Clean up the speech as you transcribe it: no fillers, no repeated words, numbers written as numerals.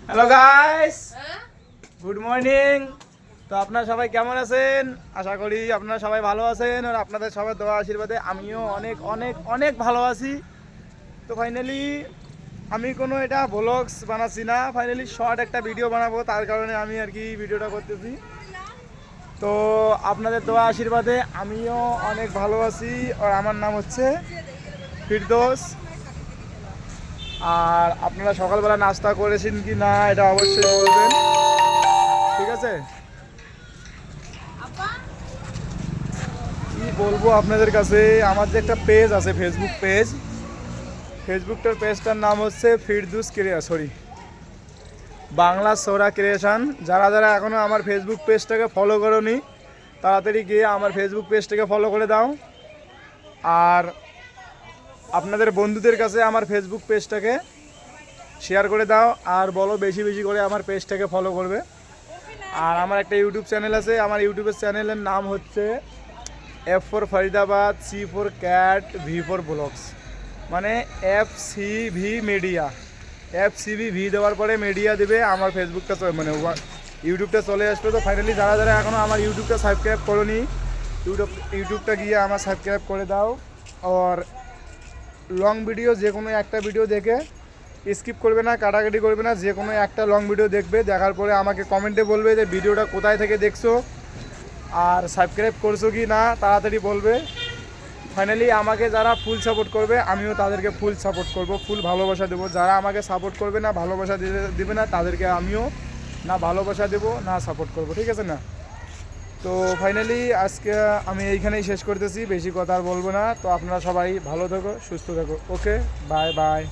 Hello guys, good morning. তো আপনারা সবাই কেমন আছেন? আশা করি আপনারা সবাই ভালো আছেন, আর আপনাদের সবার দোয়া আশীর্বাদে আমিও অনেক অনেক অনেক ভালো আছি। তো ফাইনালি আমি কোনো এটা ব্লগস বানাচ্ছি না, ফাইনালি শর্ট একটা ভিডিও বানাবো, তার কারণে আমি আর কি ভিডিওটা করতেছি। তো আপনাদের দোয়া আশীর্বাদে আমিও অনেক ভালো আছি, আর আমার নাম হচ্ছে ফিরদৌস। আর আপনারা সকালবেলা নাস্তা করেছেন কি না এটা অবশ্যই বলবেন, ঠিক আছে? কি বলবো আপনাদের কাছে, আমার যে একটা পেজ আছে, ফেসবুক পেজ, ফেসবুকটার পেজটার নাম হচ্ছে ফিরদৌস বাংলা সোরা ক্রিয়েশন। যারা যারা এখনও আমার ফেসবুক পেজটাকে ফলো করোনি, তাড়াতাড়ি গিয়ে আমার ফেসবুক পেজটাকে ফলো করে দাও, আর আপনাদের বন্ধুদের কাছে আমার ফেসবুক পেজটাকে শেয়ার করে দাও, আর বলো বেশি বেশি করে আমার পেজটাকে ফলো করবে। আর আমার একটা ইউটিউব চ্যানেল আছে, আমার ইউটিউবের চ্যানেলের নাম হচ্ছে F for Faridabad, C for cat, V for blogs, মানে FCV মিডিয়া। FCV দেওয়ার পরে মিডিয়া দেবে, আমার ফেসবুকটা মানে ইউটিউবটা চলে আসবে। তো ফাইনালি যারা যারা এখনও আমার ইউটিউবটা সাবস্ক্রাইব করোনি, ইউটিউবটা গিয়ে আমার সাবস্ক্রাইব করে দাও। আর লং ভিডিও যে কোনো একটা ভিডিও দেখে স্কিপ করবে না, কাটাকাটি করবে না, যে কোনো একটা লং ভিডিও দেখবে, দেখার পরে আমাকে কমেন্টে বলবে যে ভিডিওটা কোথায় থেকে দেখছো আর সাবস্ক্রাইব করছো কি না, তাড়াতাড়ি বলবে। ফাইনালি আমাকে যারা ফুল সাপোর্ট করবে আমিও তাদেরকে ফুল সাপোর্ট করব, ফুল ভালোবাসা দেবো। যারা আমাকে সাপোর্ট করবে না, ভালোবাসা দেবে না, তাদেরকে আমিও না ভালোবাসা দেবো না সাপোর্ট করব, ঠিক আছে না? তো ফাইনালি আজকে আমি এইখানেই শেষ করতেছি, বেশি কথা আর বলবো না। তো আপনারা সবাই ভালো থাকো, সুস্থ থাকো। ওকে, বাই বাই।